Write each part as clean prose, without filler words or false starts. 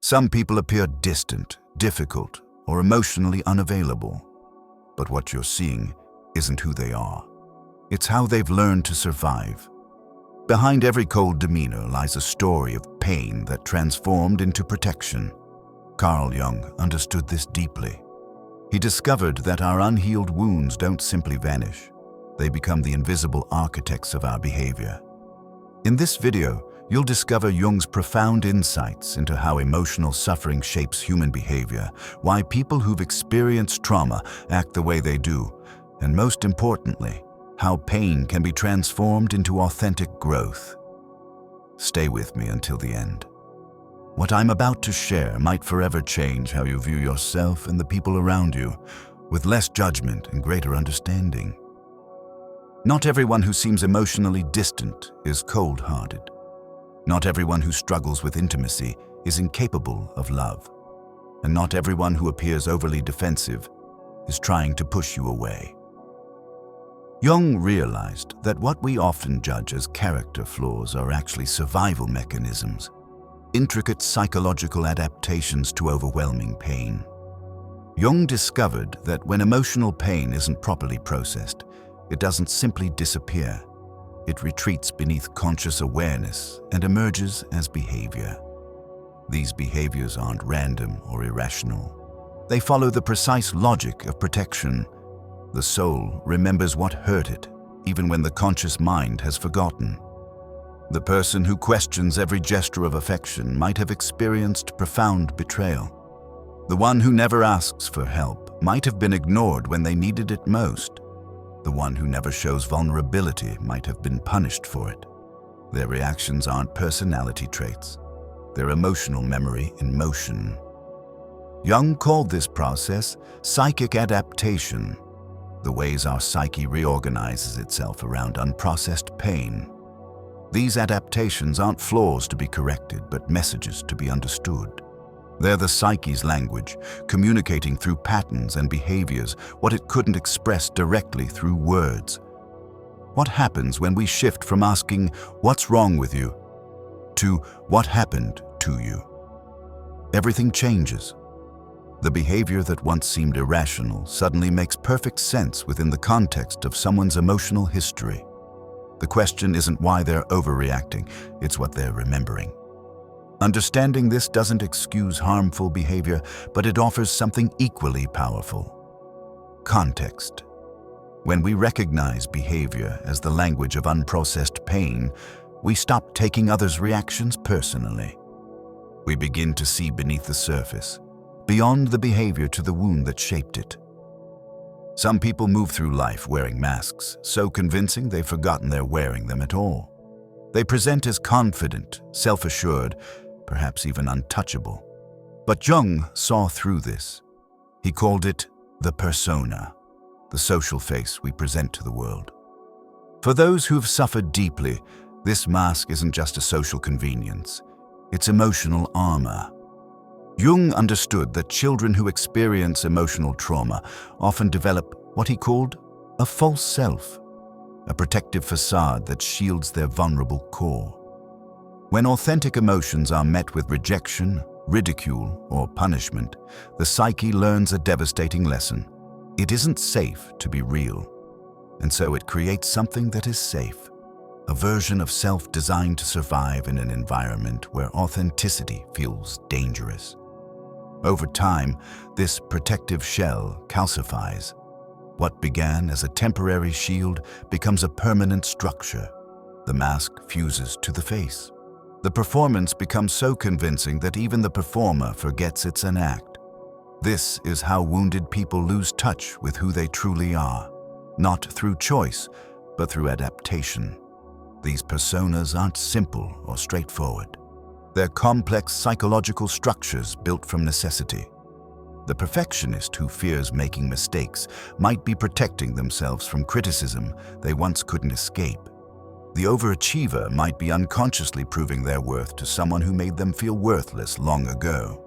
Some people appear distant, difficult, or emotionally unavailable. But what you're seeing isn't who they are. It's how they've learned to survive. Behind every cold demeanor lies a story of pain that transformed into protection. Carl Jung understood this deeply. He discovered that our unhealed wounds don't simply vanish. They become the invisible architects of our behavior. In this video, you'll discover Jung's profound insights into how emotional suffering shapes human behavior, why people who've experienced trauma act the way they do, and most importantly, how pain can be transformed into authentic growth. Stay with me until the end. What I'm about to share might forever change how you view yourself and the people around you, with less judgment and greater understanding. Not everyone who seems emotionally distant is cold-hearted. Not everyone who struggles with intimacy is incapable of love. And not everyone who appears overly defensive is trying to push you away. Jung realized that what we often judge as character flaws are actually survival mechanisms, intricate psychological adaptations to overwhelming pain. Jung discovered that when emotional pain isn't properly processed, it doesn't simply disappear. It retreats beneath conscious awareness and emerges as behavior. These behaviors aren't random or irrational. They follow the precise logic of protection. The soul remembers what hurt it, even when the conscious mind has forgotten. The person who questions every gesture of affection might have experienced profound betrayal. The one who never asks for help might have been ignored when they needed it most. The one who never shows vulnerability might have been punished for it. Their reactions aren't personality traits. They're emotional memory in motion. Jung called this process psychic adaptation, the ways our psyche reorganizes itself around unprocessed pain. These adaptations aren't flaws to be corrected, but messages to be understood. They're the psyche's language, communicating through patterns and behaviors what it couldn't express directly through words. What happens when we shift from asking, "What's wrong with you?" to "What happened to you?" Everything changes. The behavior that once seemed irrational suddenly makes perfect sense within the context of someone's emotional history. The question isn't why they're overreacting, it's what they're remembering. Understanding this doesn't excuse harmful behavior, but it offers something equally powerful: context. When we recognize behavior as the language of unprocessed pain, we stop taking others' reactions personally. We begin to see beneath the surface, beyond the behavior to the wound that shaped it. Some people move through life wearing masks, so convincing they've forgotten they're wearing them at all. They present as confident, self-assured, perhaps even untouchable. But Jung saw through this. He called it the persona, the social face we present to the world. For those who've suffered deeply, this mask isn't just a social convenience. It's emotional armor. Jung understood that children who experience emotional trauma often develop what he called a false self, a protective facade that shields their vulnerable core. When authentic emotions are met with rejection, ridicule, or punishment, the psyche learns a devastating lesson. It isn't safe to be real, and so it creates something that is safe, a version of self designed to survive in an environment where authenticity feels dangerous. Over time, this protective shell calcifies. What began as a temporary shield becomes a permanent structure. The mask fuses to the face. The performance becomes so convincing that even the performer forgets it's an act. This is how wounded people lose touch with who they truly are, not through choice, but through adaptation. These personas aren't simple or straightforward. They're complex psychological structures built from necessity. The perfectionist who fears making mistakes might be protecting themselves from criticism they once couldn't escape. The overachiever might be unconsciously proving their worth to someone who made them feel worthless long ago.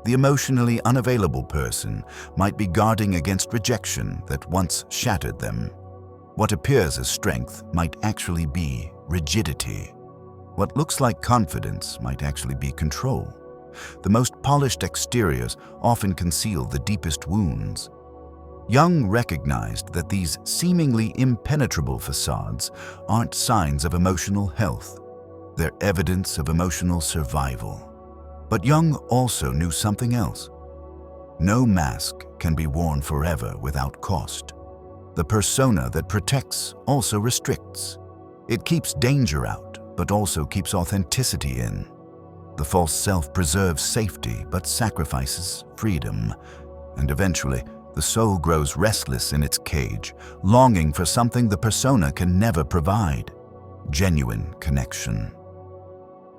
The emotionally unavailable person might be guarding against rejection that once shattered them. What appears as strength might actually be rigidity. What looks like confidence might actually be control. the most polished exteriors often conceal the deepest wounds. Jung recognized that these seemingly impenetrable facades aren't signs of emotional health. They're evidence of emotional survival. But Jung also knew something else. No mask can be worn forever without cost. The persona that protects also restricts. It keeps danger out, but also keeps authenticity in. The false self preserves safety, but sacrifices freedom. And eventually, the soul grows restless in its cage, longing for something the persona can never provide: genuine connection.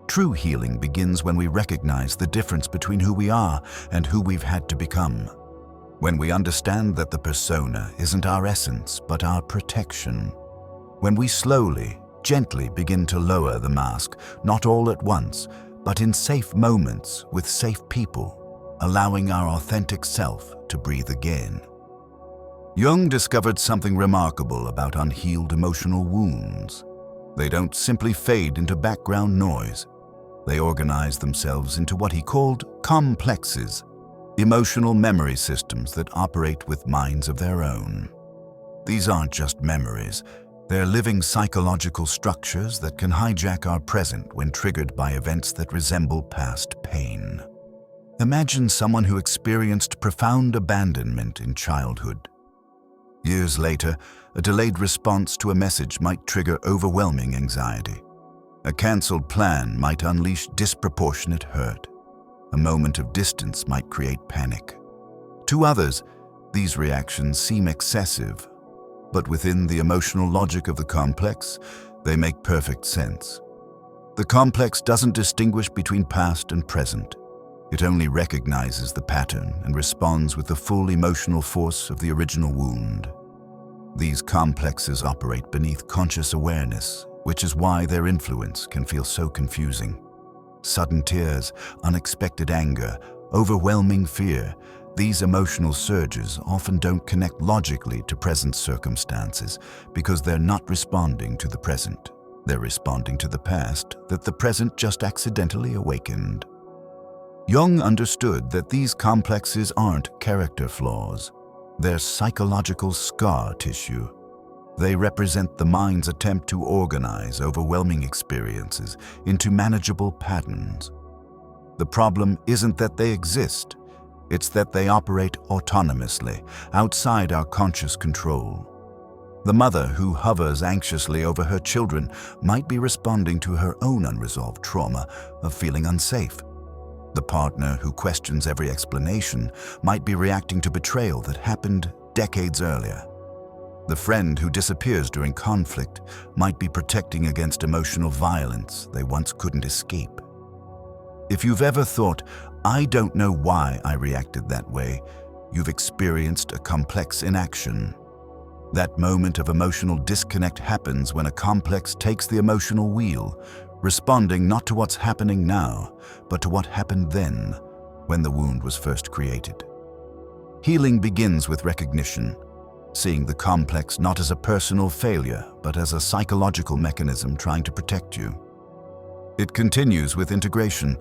True healing begins when we recognize the difference between who we are and who we've had to become. When we understand that the persona isn't our essence, but our protection. When we slowly, gently begin to lower the mask, not all at once, but in safe moments with safe people, allowing our authentic self to breathe again. Jung discovered something remarkable about unhealed emotional wounds. They don't simply fade into background noise. They organize themselves into what he called complexes, emotional memory systems that operate with minds of their own. These aren't just memories. They're living psychological structures that can hijack our present when triggered by events that resemble past pain. Imagine someone who experienced profound abandonment in childhood. Years later, a delayed response to a message might trigger overwhelming anxiety. A cancelled plan might unleash disproportionate hurt. A moment of distance might create panic. To others, these reactions seem excessive, but within the emotional logic of the complex, they make perfect sense. The complex doesn't distinguish between past and present. It only recognizes the pattern and responds with the full emotional force of the original wound. These complexes operate beneath conscious awareness, which is why their influence can feel so confusing. Sudden tears, unexpected anger, overwhelming fear, these emotional surges often don't connect logically to present circumstances because they're not responding to the present. They're responding to the past that the present just accidentally awakened. Jung understood that these complexes aren't character flaws. They're psychological scar tissue. They represent the mind's attempt to organize overwhelming experiences into manageable patterns. The problem isn't that they exist, it's that they operate autonomously, outside our conscious control. The mother who hovers anxiously over her children might be responding to her own unresolved trauma of feeling unsafe. The partner who questions every explanation might be reacting to betrayal that happened decades earlier. The friend who disappears during conflict might be protecting against emotional violence they once couldn't escape. If you've ever thought, "I don't know why I reacted that way," you've experienced a complex in action. That moment of emotional disconnect happens when a complex takes the emotional wheel, responding not to what's happening now, but to what happened then, when the wound was first created. Healing begins with recognition, seeing the complex not as a personal failure, but as a psychological mechanism trying to protect you. It continues with integration,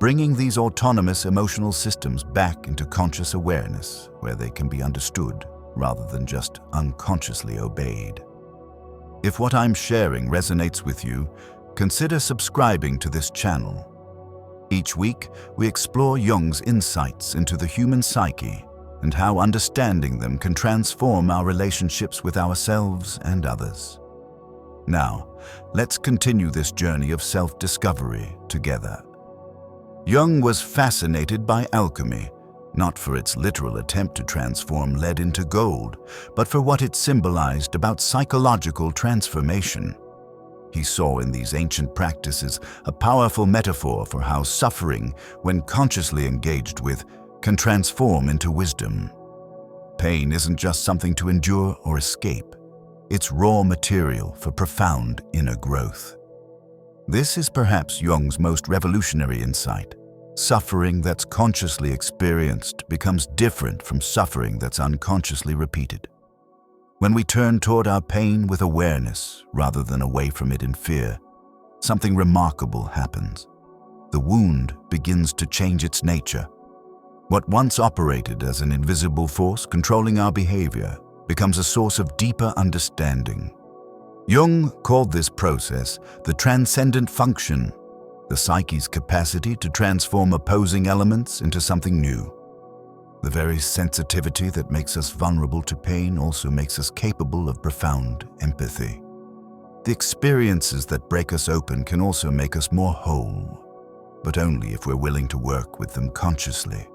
bringing these autonomous emotional systems back into conscious awareness, where they can be understood rather than just unconsciously obeyed. If what I'm sharing resonates with you, consider subscribing to this channel. Each week, we explore Jung's insights into the human psyche and how understanding them can transform our relationships with ourselves and others. Now, let's continue this journey of self-discovery together. Jung was fascinated by alchemy, not for its literal attempt to transform lead into gold, but for what it symbolized about psychological transformation. He saw in these ancient practices a powerful metaphor for how suffering, when consciously engaged with, can transform into wisdom. Pain isn't just something to endure or escape. It's raw material for profound inner growth. This is perhaps Jung's most revolutionary insight. Suffering that's consciously experienced becomes different from suffering that's unconsciously repeated. When we turn toward our pain with awareness rather than away from it in fear, something remarkable happens. the wound begins to change its nature. What once operated as an invisible force controlling our behavior becomes a source of deeper understanding. Jung called this process the transcendent function, the psyche's capacity to transform opposing elements into something new. The very sensitivity that makes us vulnerable to pain also makes us capable of profound empathy. The experiences that break us open can also make us more whole, but only if we're willing to work with them consciously.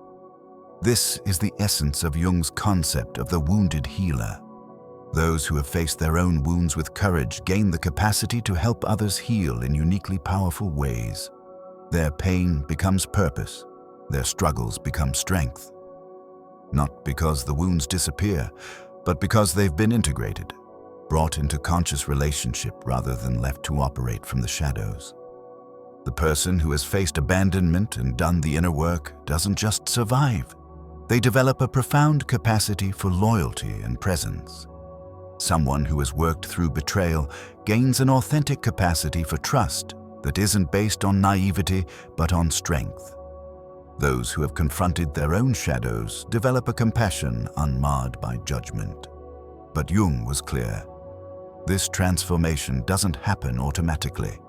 This is the essence of Jung's concept of the wounded healer. Those who have faced their own wounds with courage gain the capacity to help others heal in uniquely powerful ways. Their pain becomes purpose, their struggles become strength. Not because the wounds disappear, but because they've been integrated, brought into conscious relationship rather than left to operate from the shadows. The person who has faced abandonment and done the inner work doesn't just survive. They develop a profound capacity for loyalty and presence. Someone who has worked through betrayal gains an authentic capacity for trust that isn't based on naivety but on strength. Those who have confronted their own shadows develop a compassion unmarred by judgment. But Jung was clear. This transformation doesn't happen automatically.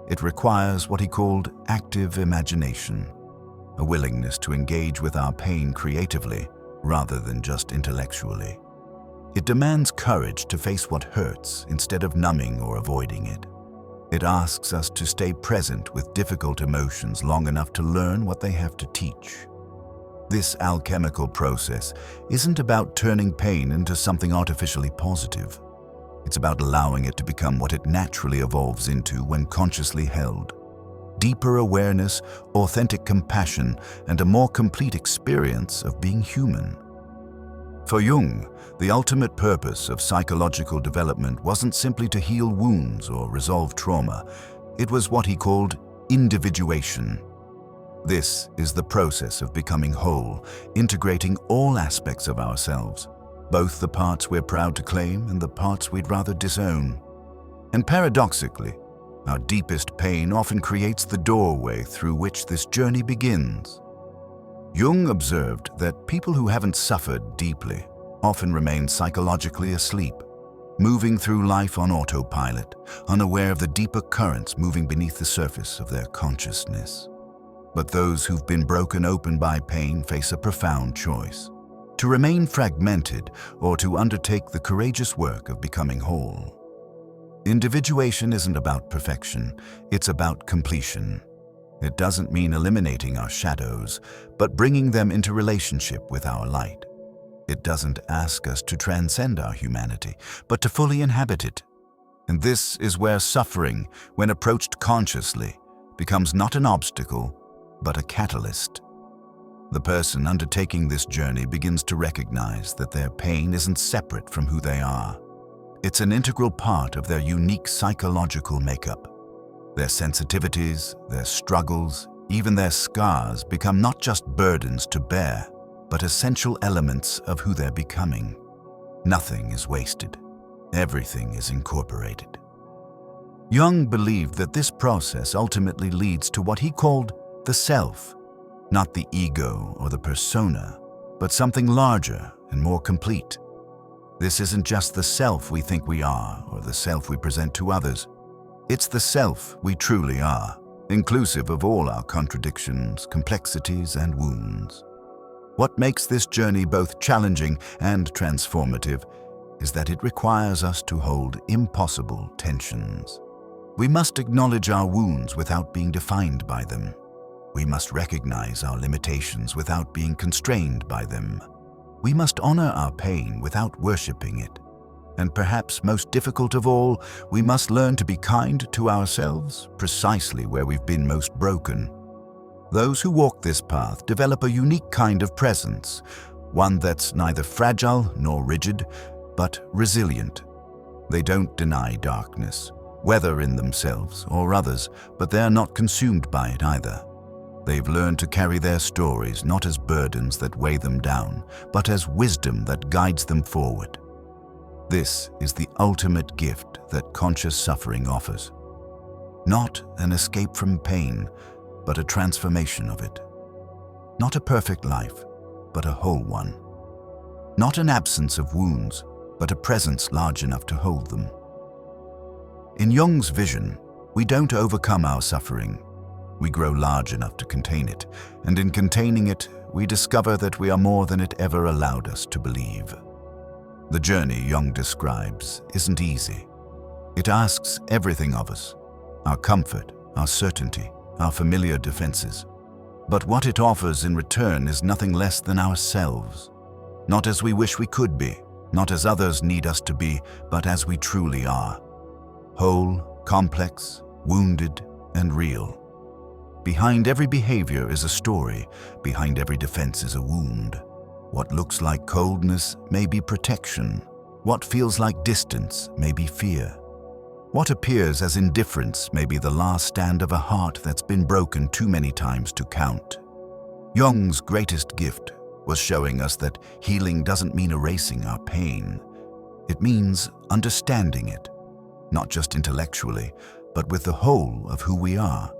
It requires what he called active imagination, a willingness to engage with our pain creatively rather than just intellectually. It demands courage to face what hurts instead of numbing or avoiding it. It asks us to stay present with difficult emotions long enough to learn what they have to teach. This alchemical process isn't about turning pain into something artificially positive. It's about allowing it to become what it naturally evolves into when consciously held. Deeper awareness, authentic compassion, and a more complete experience of being human. For Jung, the ultimate purpose of psychological development wasn't simply to heal wounds or resolve trauma. It was what he called individuation. This is the process of becoming whole, integrating all aspects of ourselves, both the parts we're proud to claim and the parts we'd rather disown. And paradoxically, our deepest pain often creates the doorway through which this journey begins. Jung observed that people who haven't suffered deeply often remain psychologically asleep, moving through life on autopilot, unaware of the deeper currents moving beneath the surface of their consciousness. But those who've been broken open by pain face a profound choice: to remain fragmented or to undertake the courageous work of becoming whole. Individuation isn't about perfection, it's about completion. It doesn't mean eliminating our shadows, but bringing them into relationship with our light. It doesn't ask us to transcend our humanity, but to fully inhabit it. And this is where suffering, when approached consciously, becomes not an obstacle, but a catalyst. The person undertaking this journey begins to recognize that their pain isn't separate from who they are. It's an integral part of their unique psychological makeup. Their sensitivities, their struggles, even their scars become not just burdens to bear, but essential elements of who they're becoming. Nothing is wasted. Everything is incorporated. Jung believed that this process ultimately leads to what he called the self, not the ego or the persona, but something larger and more complete. This isn't just the self we think we are or the self we present to others. It's the self we truly are, inclusive of all our contradictions, complexities, and wounds. What makes this journey both challenging and transformative is that it requires us to hold impossible tensions. We must acknowledge our wounds without being defined by them. We must recognize our limitations without being constrained by them. We must honor our pain without worshiping it. And perhaps most difficult of all, we must learn to be kind to ourselves precisely where we've been most broken. Those who walk this path develop a unique kind of presence, one that's neither fragile nor rigid, but resilient. They don't deny darkness, whether in themselves or others, but they're not consumed by it either. They've learned to carry their stories not as burdens that weigh them down, but as wisdom that guides them forward. This is the ultimate gift that conscious suffering offers. Not an escape from pain, but a transformation of it. Not a perfect life, but a whole one. Not an absence of wounds, but a presence large enough to hold them. In Jung's vision, we don't overcome our suffering. We grow large enough to contain it, and in containing it, we discover that we are more than it ever allowed us to believe. The journey Jung describes isn't easy. It asks everything of us: our comfort, our certainty, our familiar defenses. But what it offers in return is nothing less than ourselves. Not as we wish we could be, not as others need us to be, but as we truly are. Whole, complex, wounded, and real. Behind every behavior is a story. Behind every defense is a wound. What looks like coldness may be protection. What feels like distance may be fear. What appears as indifference may be the last stand of a heart that's been broken too many times to count. Jung's greatest gift was showing us that healing doesn't mean erasing our pain. It means understanding it, not just intellectually, but with the whole of who we are.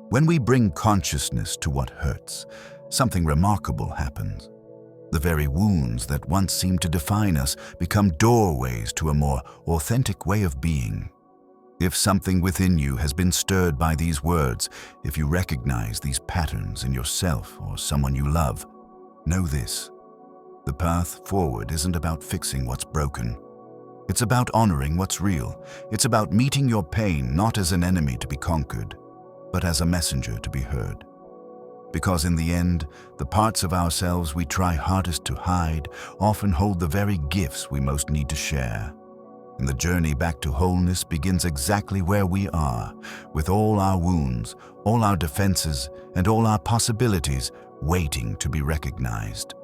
When we bring consciousness to what hurts, something remarkable happens. The very wounds that once seemed to define us become doorways to a more authentic way of being. If something within you has been stirred by these words, if you recognize these patterns in yourself or someone you love, know this: the path forward isn't about fixing what's broken. It's about honoring what's real. It's about meeting your pain not as an enemy to be conquered, but as a messenger to be heard. Because in the end, the parts of ourselves we try hardest to hide often hold the very gifts we most need to share. And the journey back to wholeness begins exactly where we are, with all our wounds, all our defenses, and all our possibilities waiting to be recognized.